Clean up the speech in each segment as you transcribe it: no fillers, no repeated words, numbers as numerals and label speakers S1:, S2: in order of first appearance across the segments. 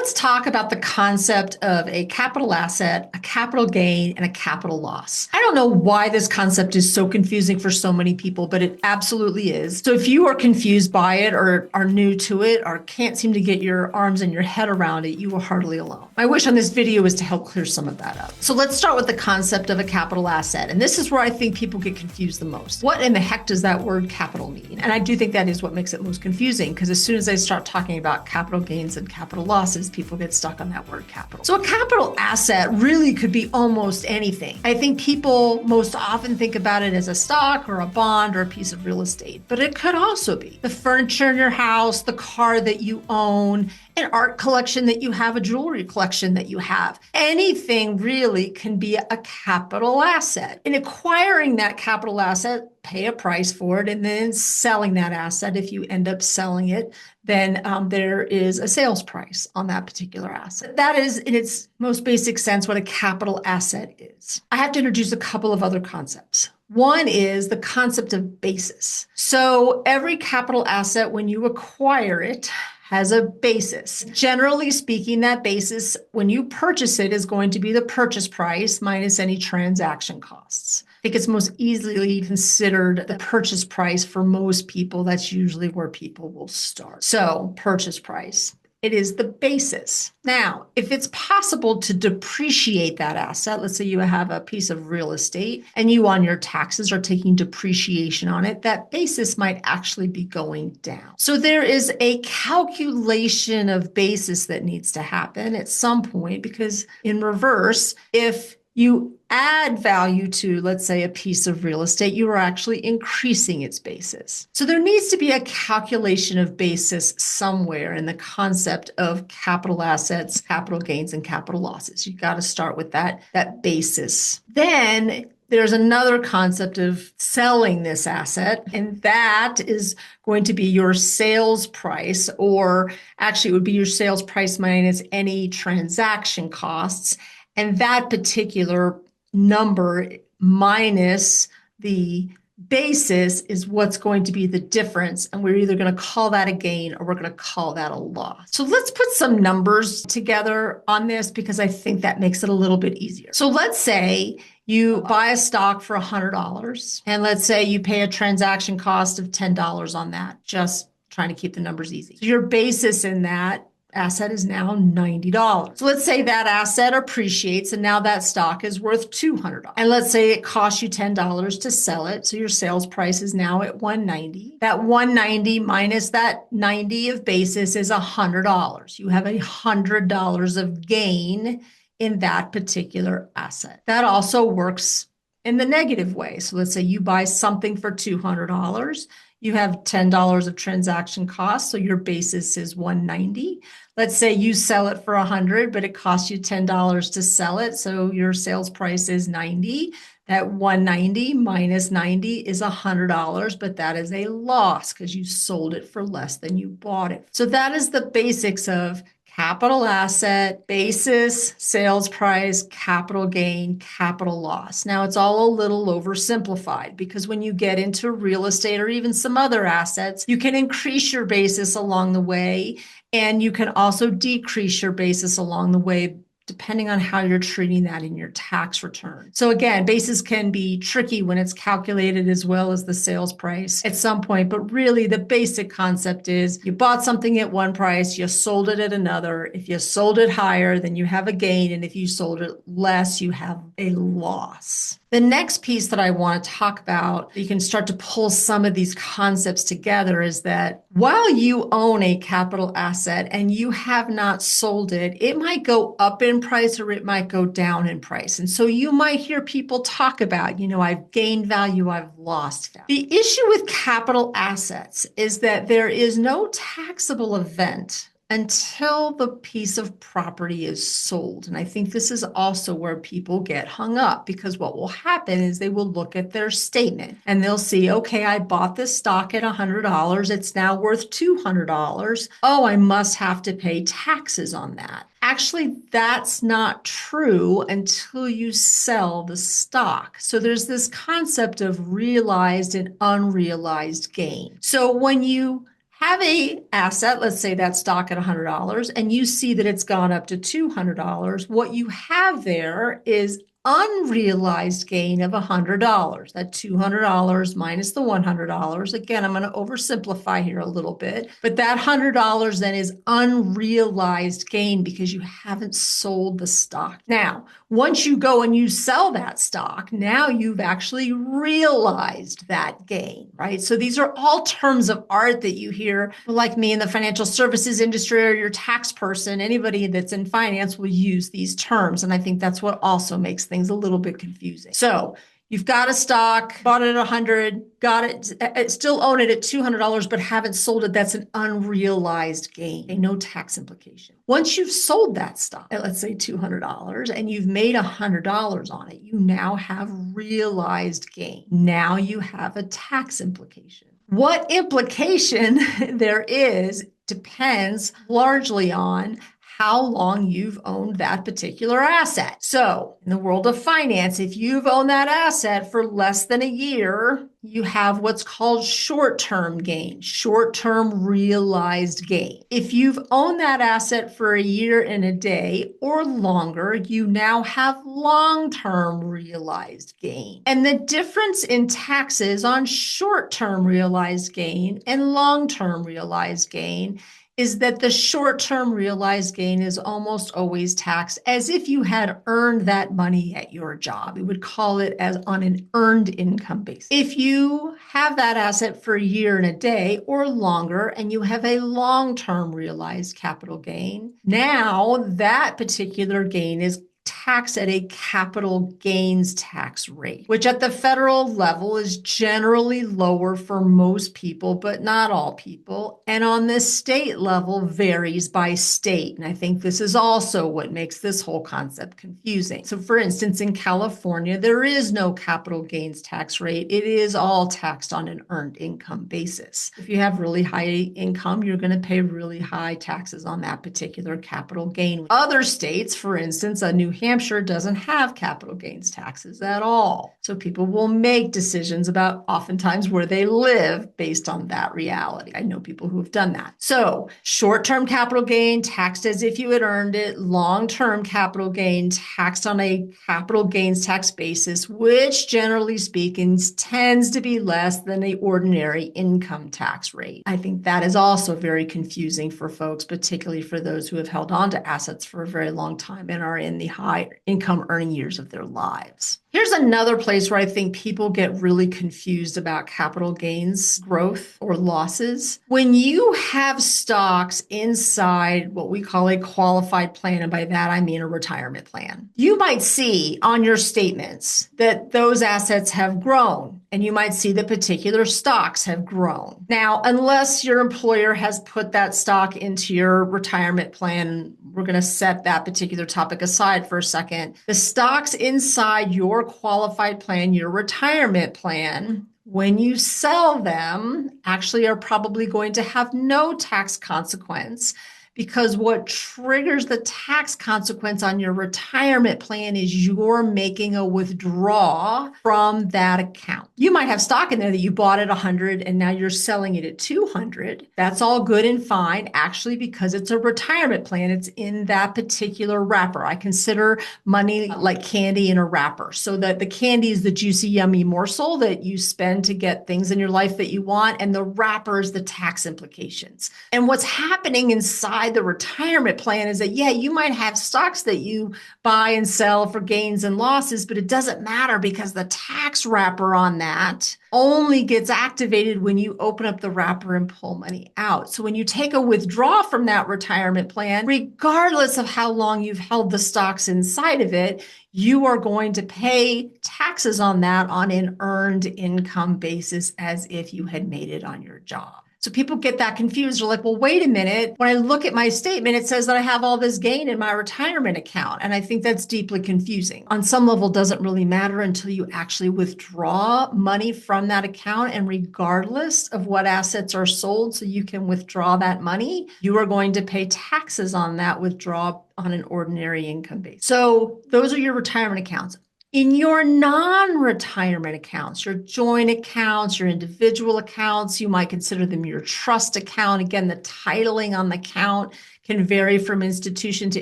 S1: let's talk about the concept of a capital asset, a capital gain, and a capital loss. I don't know why this concept is so confusing for so many people, but it absolutely is. So if you are confused by it or are new to it or can't seem to get your arms and your head around it, you are hardly alone. My wish on this video is to help clear some of that up. So let's start with the concept of a capital asset. And this is where I think people get confused the most. What in the heck does that word capital mean? And I do think that is what makes it most confusing, because as soon as I start talking about capital gains and capital losses, people get stuck on that word capital. So a capital asset really could be almost anything. I think people most often think about it as a stock or a bond or a piece of real estate, but it could also be the furniture in your house, the car that you own, an art collection that you have, a jewelry collection that you have. Anything really can be a capital asset. In acquiring that capital asset, pay a price for it, and then selling that asset, if you end up selling it, then there is a sales price on that particular asset. That is, in its most basic sense, what a capital asset is. I have to introduce a couple of other concepts. One is the concept of basis. So every capital asset, when you acquire it, has a basis. Generally speaking, that basis, when you purchase it, is going to be the purchase price minus any transaction costs. I think it's most easily considered the purchase price for most people. That's usually where people will start. So purchase price. It is the basis. Now, if it's possible to depreciate that asset, let's say you have a piece of real estate and you on your taxes are taking depreciation on it, that basis might actually be going down. So there is a calculation of basis that needs to happen at some point, because in reverse, if you add value to, let's say, a piece of real estate, you are actually increasing its basis. So there needs to be a calculation of basis somewhere in the concept of capital assets, capital gains, and capital losses. You've got to start with that basis. Then there's another concept of selling this asset, and that is going to be your sales price, or actually it would be your sales price minus any transaction costs. And that particular number minus the basis is what's going to be the difference. And we're either going to call that a gain or we're going to call that a loss. So let's put some numbers together on this, because I think that makes it a little bit easier. So let's say you buy a stock for $100, and let's say you pay a transaction cost of $10 on that, just trying to keep the numbers easy. So your basis in that asset is now $90. So let's say that asset appreciates and now that stock is worth $200. And let's say it costs you $10 to sell it. So your sales price is now at $190. That $190 minus that $90 of basis is $100. You have $100 of gain in that particular asset. That also works in the negative way. So let's say you buy something for $200. You have $10 of transaction costs, so your basis is $190. Let's say you sell it for $100, but it costs you $10 to sell it, so your sales price is $90. That $190 minus $90 is $100, but that is a loss because you sold it for less than you bought it. So that is the basics of capital asset, basis, sales price, capital gain, capital loss. Now, it's all a little oversimplified, because when you get into real estate or even some other assets, you can increase your basis along the way, and you can also decrease your basis along the way, depending on how you're treating that in your tax return. So again, basis can be tricky when it's calculated as well as the sales price at some point, but really the basic concept is you bought something at one price, you sold it at another. If you sold it higher, then you have a gain, and if you sold it less, you have a loss. The next piece that I want to talk about, you can start to pull some of these concepts together, is that while you own a capital asset and you have not sold it, it might go up in price or it might go down in price. And so you might hear people talk about, I've gained value, I've lost value. The issue with capital assets is that there is no taxable event until the piece of property is sold. And I think this is also where people get hung up, because what will happen is they will look at their statement and they'll see, okay, I bought this stock at $100. It's now worth $200. Oh, I must have to pay taxes on that. Actually, that's not true until you sell the stock. So there's this concept of realized and unrealized gain. So when you have a asset, let's say that stock at $100, and you see that it's gone up to $200, what you have there is unrealized gain of $100. That $200 minus the $100. Again, I'm going to oversimplify here a little bit, but that $100 then is unrealized gain because you haven't sold the stock. Now, once you go and you sell that stock, now you've actually realized that gain, right? So these are all terms of art that you hear, like me in the financial services industry or your tax person, anybody that's in finance will use these terms. And I think that's what also makes things a little bit confusing. So you've got a stock, bought it at 100, got it, still own it at $200, but haven't sold it. That's an unrealized gain, no tax implication. Once you've sold that stock at, let's say, $200, and you've made $100 on it, you now have realized gain. Now you have a tax implication. What implication there is depends largely on how long you've owned that particular asset. So in the world of finance, if you've owned that asset for less than a year, you have what's called short-term gain, short-term realized gain. If you've owned that asset for a year and a day or longer, you now have long-term realized gain. And the difference in taxes on short-term realized gain and long-term realized gain is that the short-term realized gain is almost always taxed as if you had earned that money at your job. We would call it as on an earned income basis. If you have that asset for a year and a day or longer, and you have a long-term realized capital gain, now that particular gain is taxed at a capital gains tax rate, which at the federal level is generally lower for most people, but not all people. And on the state level varies by state. And I think this is also what makes this whole concept confusing. So for instance, in California, there is no capital gains tax rate. It is all taxed on an earned income basis. If you have really high income, you're going to pay really high taxes on that particular capital gain. Other states, for instance, New Hampshire doesn't have capital gains taxes at all. So people will make decisions about oftentimes where they live based on that reality. I know people who have done that. So short-term capital gain taxed as if you had earned it, long-term capital gain taxed on a capital gains tax basis, which generally speaking tends to be less than the ordinary income tax rate. I think that is also very confusing for folks, particularly for those who have held on to assets for a very long time and are in the high income earning years of their lives. Here's another place where I think people get really confused about capital gains growth or losses. When you have stocks inside what we call a qualified plan, and by that I mean a retirement plan, you might see on your statements that those assets have grown, and you might see that particular stocks have grown. Now, unless your employer has put that stock into your retirement plan, we're going to set that particular topic aside for a second. The stocks inside your qualified plan, your retirement plan, when you sell them, actually are probably going to have no tax consequence, because what triggers the tax consequence on your retirement plan is you're making a withdrawal from that account. You might have stock in there that you bought at 100 and now you're selling it at 200. That's all good and fine, actually, because it's a retirement plan. It's in that particular wrapper. I consider money like candy in a wrapper, so that the candy is the juicy, yummy morsel that you spend to get things in your life that you want, and the wrapper is the tax implications. And what's happening inside the retirement plan is that, yeah, you might have stocks that you buy and sell for gains and losses, but it doesn't matter because the tax wrapper on that only gets activated when you open up the wrapper and pull money out. So when you take a withdrawal from that retirement plan, regardless of how long you've held the stocks inside of it, you are going to pay taxes on that on an earned income basis as if you had made it on your job. So people get that confused. They're like, well, wait a minute. When I look at my statement, it says that I have all this gain in my retirement account. And I think that's deeply confusing. On some level, it doesn't really matter until you actually withdraw money from that account. And regardless of what assets are sold, so you can withdraw that money, you are going to pay taxes on that withdrawal on an ordinary income basis. So those are your retirement accounts. In your non-retirement accounts, your joint accounts, your individual accounts, you might consider them your trust account. Again, the titling on the account can vary from institution to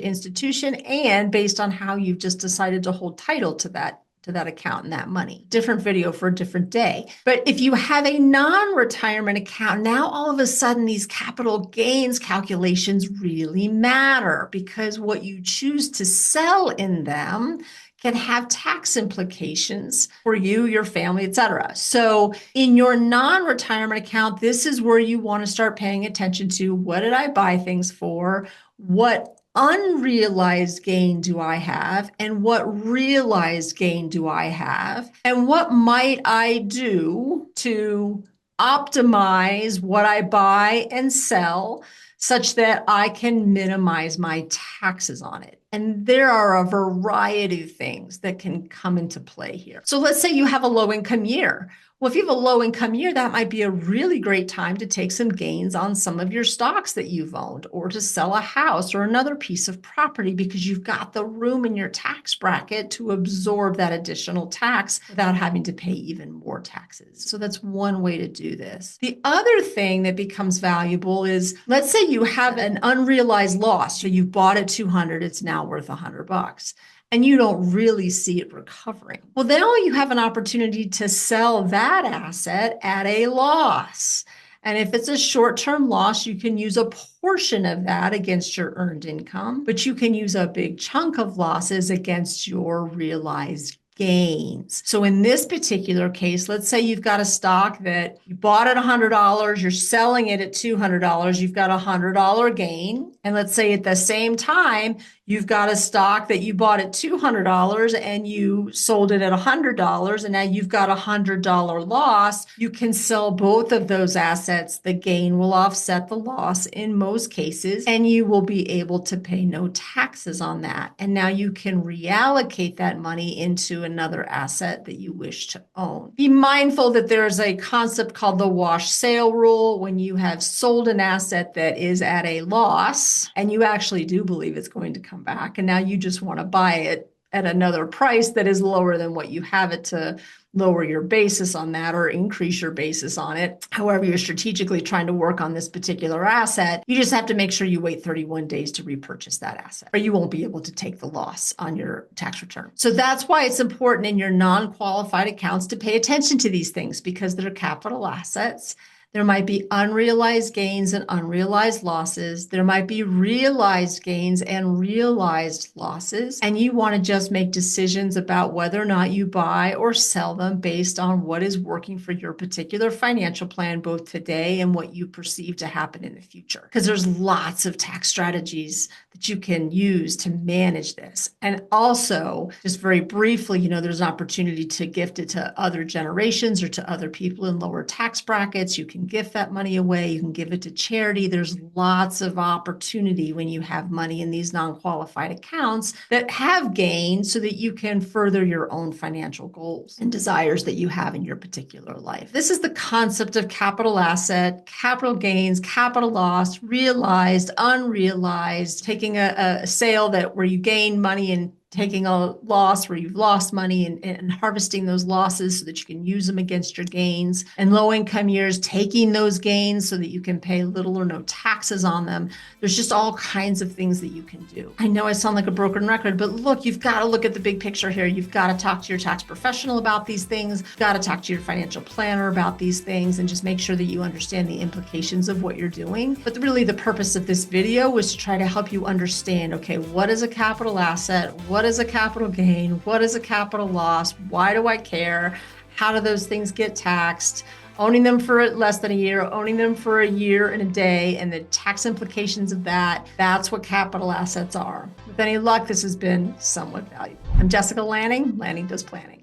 S1: institution and based on how you've just decided to hold title to that account and that money. Different video for a different day. But if you have a non-retirement account, now all of a sudden these capital gains calculations really matter because what you choose to sell in them can have tax implications for you, your family, etc. So in your non-retirement account, this is where you want to start paying attention to what did I buy things for? What unrealized gain do I have? And what realized gain do I have? And what might I do to optimize what I buy and sell such that I can minimize my taxes on it? And there are a variety of things that can come into play here. So let's say you have a low income year. Well, if you have a low income year, that might be a really great time to take some gains on some of your stocks that you've owned or to sell a house or another piece of property because you've got the room in your tax bracket to absorb that additional tax without having to pay even more taxes. So that's one way to do this. The other thing that becomes valuable is, let's say you have an unrealized loss. So you bought at 200, it's now worth $100. And you don't really see it recovering. Well, now you have an opportunity to sell that asset at a loss. And if it's a short-term loss, you can use a portion of that against your earned income, but you can use a big chunk of losses against your realized gains. So in this particular case, let's say you've got a stock that you bought at $100, you're selling it at $200, you've got a $100 gain. And let's say at the same time, you've got a stock that you bought at $200 and you sold it at $100 and now you've got a $100 loss. You can sell both of those assets. The gain will offset the loss in most cases, and you will be able to pay no taxes on that. And now you can reallocate that money into another asset that you wish to own. Be mindful that there's a concept called the wash sale rule. When you have sold an asset that is at a loss and you actually do believe it's going to come back, and now you just want to buy it at another price that is lower than what you have it to lower your basis on that or increase your basis on it. However, you're strategically trying to work on this particular asset. You just have to make sure you wait 31 days to repurchase that asset, or you won't be able to take the loss on your tax return. So that's why it's important in your non-qualified accounts to pay attention to these things because they're capital assets. There might be unrealized gains and unrealized losses. There might be realized gains and realized losses. And you want to just make decisions about whether or not you buy or sell them based on what is working for your particular financial plan, both today and what you perceive to happen in the future. Because there's lots of tax strategies that you can use to manage this. And also, just very briefly, there's an opportunity to gift it to other generations or to other people in lower tax brackets. You can gift that money away. You can give it to charity. There's lots of opportunity when you have money in these non-qualified accounts that have gains so that you can further your own financial goals and desires that you have in your particular life. This is the concept of capital asset, capital gains, capital loss, realized, unrealized, taking a sale where you gain money and taking a loss where you've lost money and harvesting those losses so that you can use them against your gains. And low income years, taking those gains so that you can pay little or no taxes on them. There's just all kinds of things that you can do. I know I sound like a broken record, but look, you've got to look at the big picture here. You've got to talk to your tax professional about these things. You've got to talk to your financial planner about these things and just make sure that you understand the implications of what you're doing. But really the purpose of this video was to try to help you understand, okay, what is a capital asset? What is a capital gain? What is a capital loss? Why do I care? How do those things get taxed? Owning them for less than a year, owning them for a year and a day, and the tax implications of that. That's what capital assets are. With any luck, this has been somewhat valuable. I'm Jessica Lanning. Lanning Does Planning.